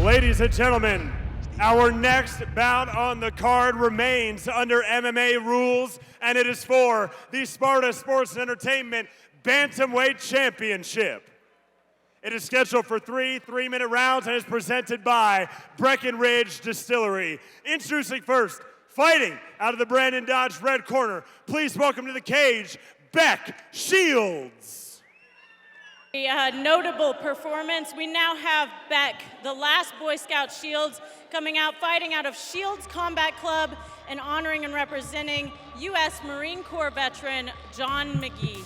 Ladies and gentlemen, our next bout on the card remains under MMA rules, and it is for the Sparta Sports and Entertainment Bantamweight Championship. It is scheduled for three-minute rounds and is presented by Breckenridge Distillery. Introducing first, fighting out of the Brandon Dodge red corner, please welcome to the cage, Beck Shields. A notable performance. We now have Beck, the last Boy Scout Shields, coming out fighting out of Shields Combat Club and honoring and representing U.S. Marine Corps veteran John McGee.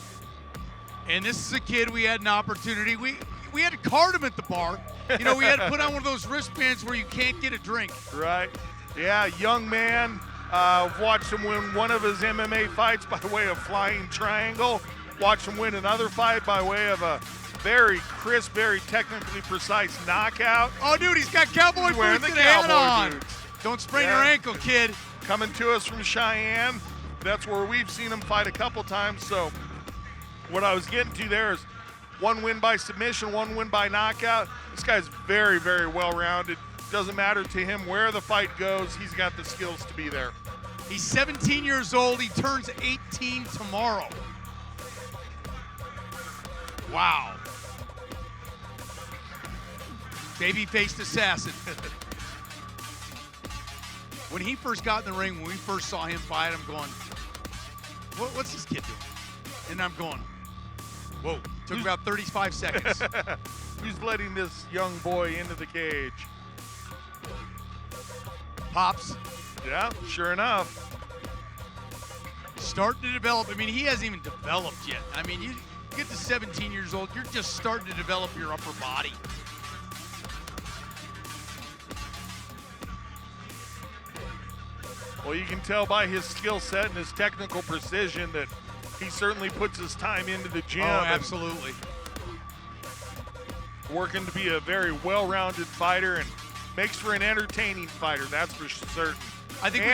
And this is a kid we had an opportunity. We had to card him at the bar. You know, we had to put on one of those wristbands where you can't get a drink. Right. Yeah, young man. Watched him win one of his MMA fights by way of flying triangle. Watched him win another fight by way of a very crisp, very technically precise knockout. Oh, dude, he's got cowboy boots and a hat on. Don't sprain your ankle, kid. Coming to us from Cheyenne. That's where we've seen him fight a couple times. So what I was getting to there is one win by submission, one win by knockout. This guy's very, very well-rounded. Doesn't matter to him where the fight goes. He's got the skills to be there. He's 17 years old. He turns 18 tomorrow. Wow. Baby-faced assassin. When he first got in the ring, when we first saw him fight, I'm going, what's this kid doing? And I'm going, whoa. Took about 35 seconds. Who's letting this young boy into the cage? Pops. Yeah, sure enough. Starting to develop. I mean, he hasn't even developed yet. I mean, you get to 17 years old, you're just starting to develop your upper body. Well, you can tell by his skill set and his technical precision that he certainly puts his time into the gym. Oh, absolutely. Working to be a very well-rounded fighter and makes for an entertaining fighter, that's for certain. I think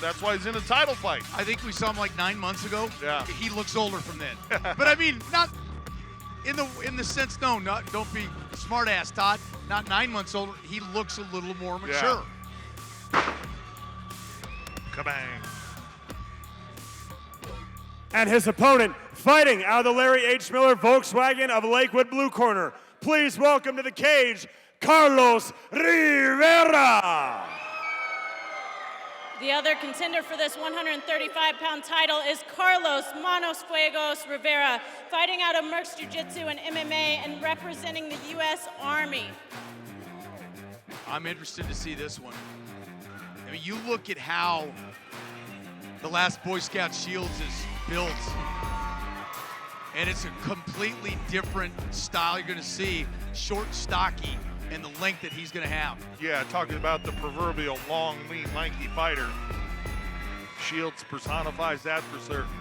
that's why he's in a title fight. I think we saw him like 9 months ago. Yeah. He looks older from then. But I mean, not in the sense, no, don't be smart ass, Todd. Not 9 months older. He looks a little more mature. Yeah. Kabang. And his opponent, fighting out of the Larry H. Miller Volkswagen of Lakewood Blue Corner, please welcome to the cage, Carlos Rivera. The other contender for this 135-pound title is Carlos Manos Fuegos Rivera, fighting out of Merck's Jiu-Jitsu and MMA and representing the U.S. Army. I'm interested to see this one. I mean, you look at how the last Boy Scout Shields is built, and it's a completely different style you're going to see, short, stocky, and the length that he's going to have. Yeah, talking about the proverbial long, lean, lanky fighter. Shields personifies that for certain.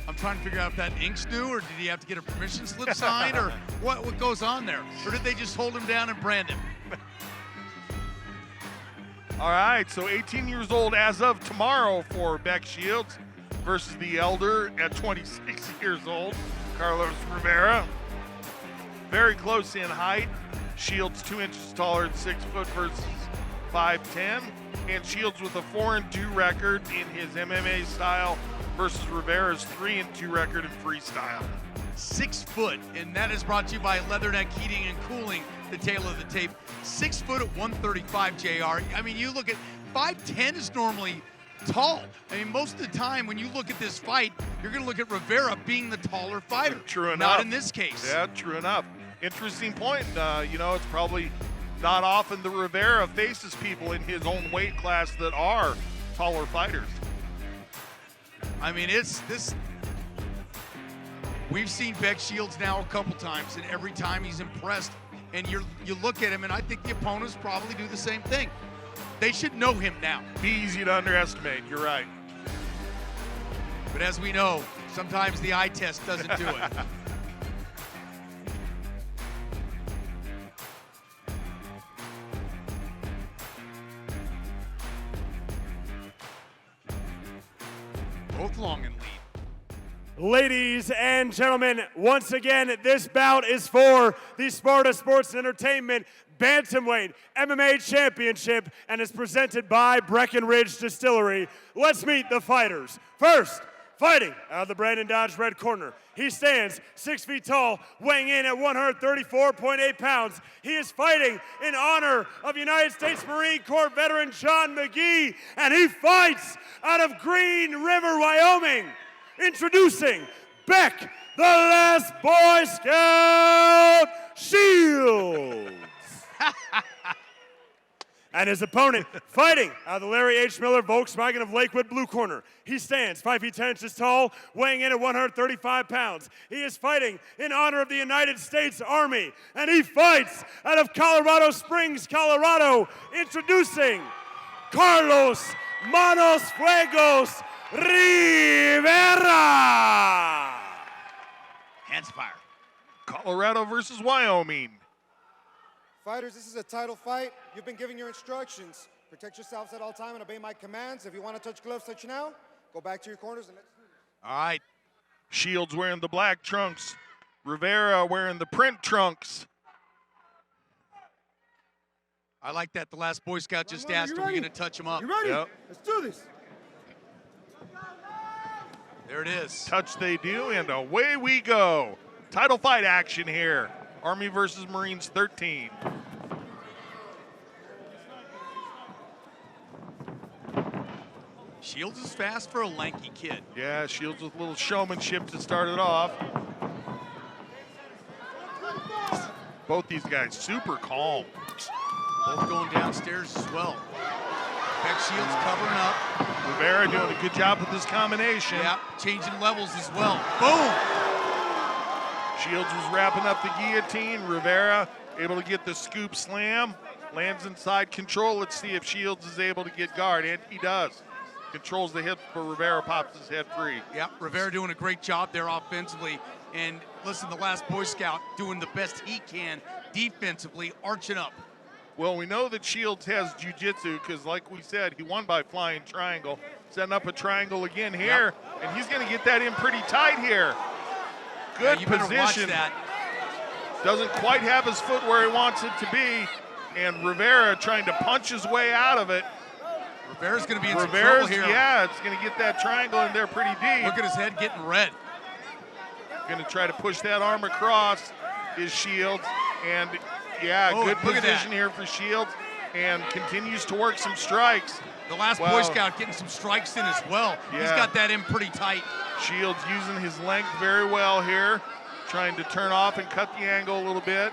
I'm trying to figure out if that ink's new, or did he have to get a permission slip signed, or what goes on there? Or did they just hold him down and brand him? All right, so 18 years old as of tomorrow for Beck Shields versus the elder at 26 years old, Carlos Rivera. Very close in height. Shields 2 inches taller at 6 foot versus 5'10". And Shields with a 4-2 record in his MMA style versus Rivera's 3-2 record in freestyle. 6 foot, and that is brought to you by Leatherneck Heating and Cooling, the tail of the tape. 6 foot at 135, JR. I mean, you look at 5'10" is normally tall. I mean, most of the time when you look at this fight, you're going to look at Rivera being the taller fighter. True enough. Not in this case. Yeah, true enough. Interesting point. You know, it's probably not often that Rivera faces people in his own weight class that are taller fighters. I mean, we've seen Beck Shields now a couple times, and every time he's impressed. And you look at him, and I think the opponents probably do the same thing. They should know him now. Be easy to underestimate. You're right. But as we know, sometimes the eye test doesn't do it. Both long and lean. Ladies and gentlemen, once again, this bout is for the Sparta Sports and Entertainment Bantamweight MMA Championship and is presented by Breckenridge Distillery. Let's meet the fighters. First, fighting out of the Brandon Dodge red corner. He stands 6 feet tall, weighing in at 134.8 pounds. He is fighting in honor of United States Marine Corps veteran John McGee, and he fights out of Green River, Wyoming. Introducing Beck, the last Boy Scout Shields. And his opponent, fighting out of the Larry H. Miller Volkswagen of Lakewood blue corner. He stands 5 feet 10 inches tall, weighing in at 135 pounds. He is fighting in honor of the United States Army, and he fights out of Colorado Springs, Colorado. Introducing Carlos Manos Fuegos Rivera. Hands fire. Colorado versus Wyoming. Fighters, this is a title fight. You've been given your instructions. Protect yourselves at all time and obey my commands. If you want to touch gloves, touch now. Go back to your corners and let's do this. All right. Shields wearing the black trunks. Rivera wearing the print trunks. I like that the last Boy Scout just asked, are we going to touch him up? You ready? Yep. Let's do this. There it is. Touch they do, and away we go. Title fight action here. Army versus Marines 13. Shields is fast for a lanky kid. Yeah, Shields with a little showmanship to start it off. Both these guys super calm. Both going downstairs as well. Beck Shields covering up. Rivera doing a good job with this combination. Yeah, changing levels as well. Boom! Shields was wrapping up the guillotine. Rivera able to get the scoop slam. Lands inside control. Let's see if Shields is able to get guard, and he does. Controls the hip, but Rivera pops his head free. Yep, Rivera doing a great job there offensively. And listen, the last Boy Scout doing the best he can defensively, arching up. Well, we know that Shields has jiu-jitsu because, like we said, he won by flying triangle. Setting up a triangle again here, and he's going to get that in pretty tight here. Good position. That. Doesn't quite have his foot where he wants it to be, and Rivera trying to punch his way out of it. Rivera's going to be in some trouble here. Yeah, it's going to get that triangle in there pretty deep. Look at his head getting red. Going to try to push that arm across his Shields, and yeah, good position here for Shields, and continues to work some strikes. The last Boy Scout getting some strikes in as well. Yeah. He's got that in pretty tight. Shields using his length very well here, trying to turn off and cut the angle a little bit,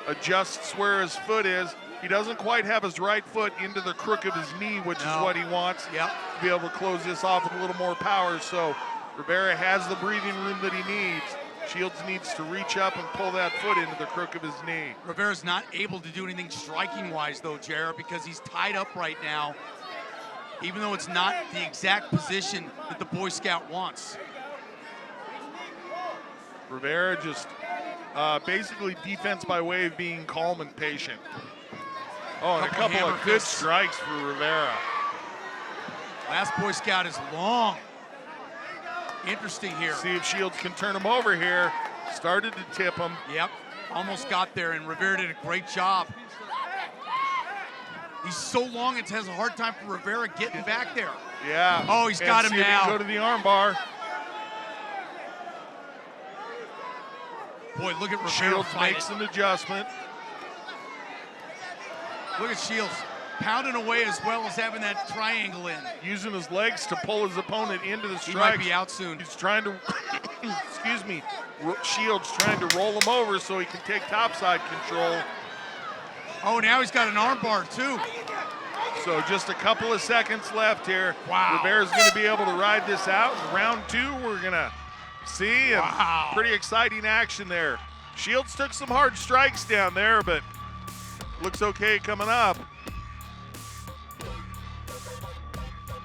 adjusts where his foot is. He doesn't quite have his right foot into the crook of his knee, which is what he wants to be able to close this off with a little more power. So Rivera has the breathing room that he needs. Shields needs to reach up and pull that foot into the crook of his knee. Rivera's not able to do anything striking-wise, though, Jared, because he's tied up right now, even though it's not the exact position that the Boy Scout wants. Rivera just basically defense by way of being calm and patient. Oh, and a couple of good strikes for Rivera. Last Boy Scout is long. Interesting here. See if Shields can turn him over here. Started to tip him. Yep, almost got there, and Rivera did a great job. He's so long, it has a hard time for Rivera getting back there. Yeah. Oh, he's got him now. See if he can go to the arm bar. Boy, look at Rivera. Shields makes an adjustment. Look at Shields pounding away as well as having that triangle in. Using his legs to pull his opponent into the strikes. He might be out soon. He's trying to, excuse me, Shields trying to roll him over so he can take topside control. Oh, now he's got an arm bar too. So just a couple of seconds left here. Wow. Rivera's going to be able to ride this out. In round 2, we're going to see. And pretty exciting action there. Shields took some hard strikes down there, but looks okay coming up.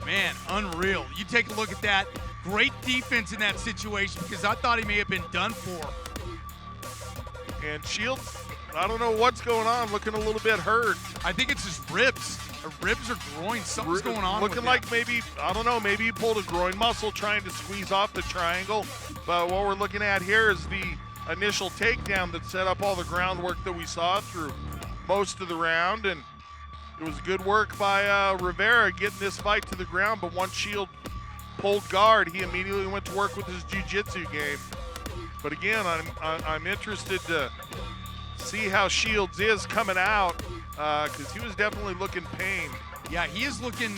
Man, unreal. You take a look at that. Great defense in that situation because I thought he may have been done for. And Shields, I don't know what's going on, looking a little bit hurt. I think it's his ribs. ribs or groin. Something's going on. Looking like maybe, I don't know, maybe he pulled a groin muscle trying to squeeze off the triangle. But what we're looking at here is the initial takedown that set up all the groundwork that we saw through most of the round. And it was good work by Rivera getting this fight to the ground. But once Shield pulled guard, he immediately went to work with his jiu-jitsu game. But again, I'm interested to see how Shields is coming out, because he was definitely looking pained. Yeah, he is looking,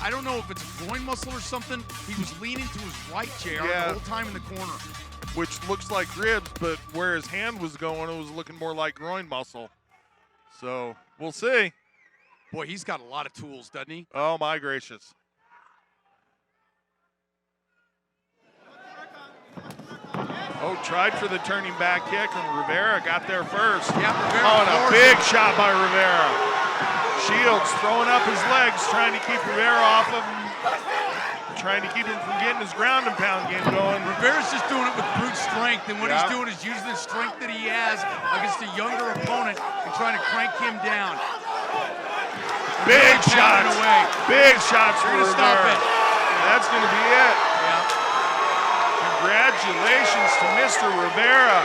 I don't know if it's a groin muscle or something. He was leaning to his right, JR, the whole time in the corner. Which looks like ribs, but where his hand was going, it was looking more like groin muscle. So we'll see. Boy, he's got a lot of tools, doesn't he? Oh, my gracious. Oh, tried for the turning back kick, and Rivera got there first. Yeah, Rivera. Oh, and a big shot by Rivera. Shields throwing up his legs, trying to keep Rivera off of him, trying to keep him from getting his ground and pound game going. Rivera's just doing it with brute strength, and what he's doing is using the strength that he has against a younger opponent and trying to crank him down. Big shots. Away. Big shots for Rivera. Stop it. That's going to be it. Yeah. Congratulations to Mr. Rivera.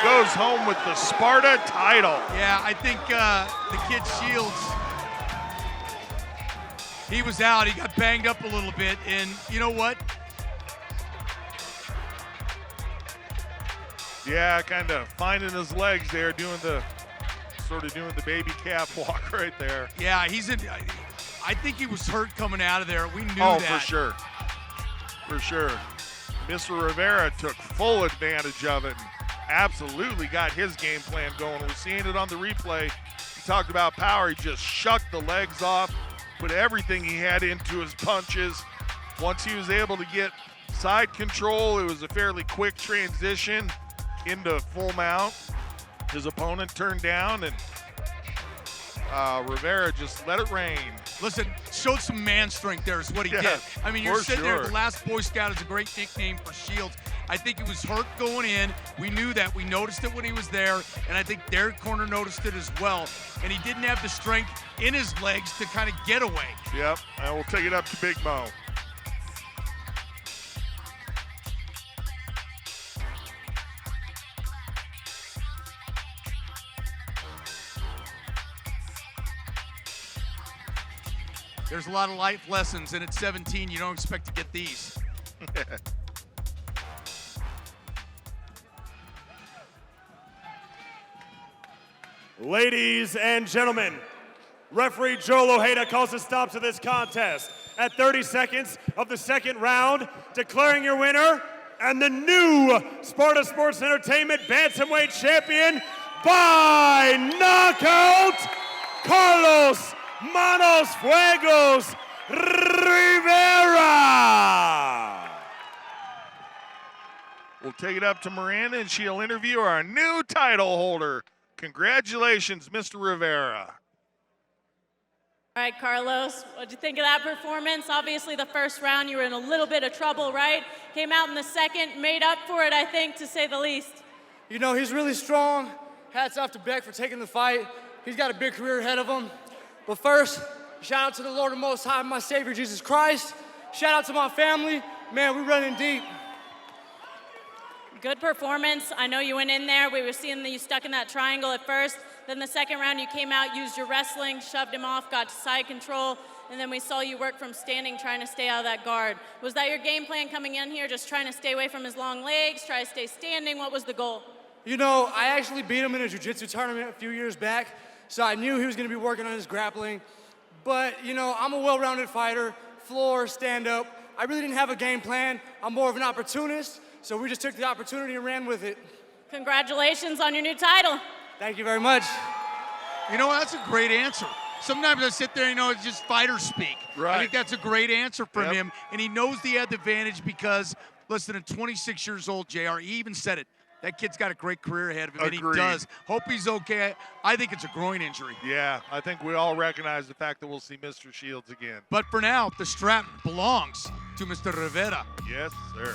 Goes home with the Sparta title. Yeah, I think the kid Shields, he was out. He got banged up a little bit, and you know what? Yeah, kind of finding his legs there, doing the baby calf walk right there. Yeah, I think he was hurt coming out of there. We knew that. Oh, for sure. For sure. Mr. Rivera took full advantage of it and absolutely got his game plan going. We're seeing it on the replay. He talked about power. He just shucked the legs off, put everything he had into his punches. Once he was able to get side control, it was a fairly quick transition into full mount. His opponent turned down, and Rivera just let it rain. Listen, showed some man strength there is what he did. I mean, you're sitting there, the last Boy Scout is a great nickname for Shields. I think he was hurt going in. We knew that. We noticed it when he was there, and I think their corner noticed it as well. And he didn't have the strength in his legs to kind of get away. Yep, and we'll take it up to Big Mo. There's a lot of life lessons, and at 17, you don't expect to get these. Ladies and gentlemen, referee Joel Ojeda calls a stop to this contest at 30 seconds of the second round, declaring your winner and the new Sparta Sports Entertainment Bantamweight Champion by knockout, Carlos Manos Fuegos Rivera. We'll take it up to Miranda, and she'll interview our new title holder. Congratulations, Mr. Rivera. All right, Carlos, what'd you think of that performance? Obviously, the first round, you were in a little bit of trouble, right? Came out in the second, made up for it, I think, to say the least. You know, he's really strong. Hats off to Beck for taking the fight. He's got a big career ahead of him. But first, shout out to the Lord and Most High, my Savior, Jesus Christ. Shout out to my family. Man, we're running deep. Good performance. I know you went in there. We were seeing that you stuck in that triangle at first. Then the second round, you came out, used your wrestling, shoved him off, got to side control, and then we saw you work from standing, trying to stay out of that guard. Was that your game plan coming in here, just trying to stay away from his long legs, try to stay standing? What was the goal? You know, I actually beat him in a jiu-jitsu tournament a few years back, so I knew he was going to be working on his grappling. But, you know, I'm a well-rounded fighter, floor, stand-up. I really didn't have a game plan. I'm more of an opportunist, so we just took the opportunity and ran with it. Congratulations on your new title. Thank you very much. You know, that's a great answer. Sometimes I sit there, you know, it's just fighter speak. Right. I think that's a great answer from him, and he knows he had the advantage because, listen, at 26 years old, JR, he even said it. That kid's got a great career ahead of him, Agreed. and he does. Hope he's okay. I think it's a groin injury. Yeah, I think we all recognize the fact that we'll see Mr. Shields again. But for now, the strap belongs to Mr. Rivera. Yes, sir.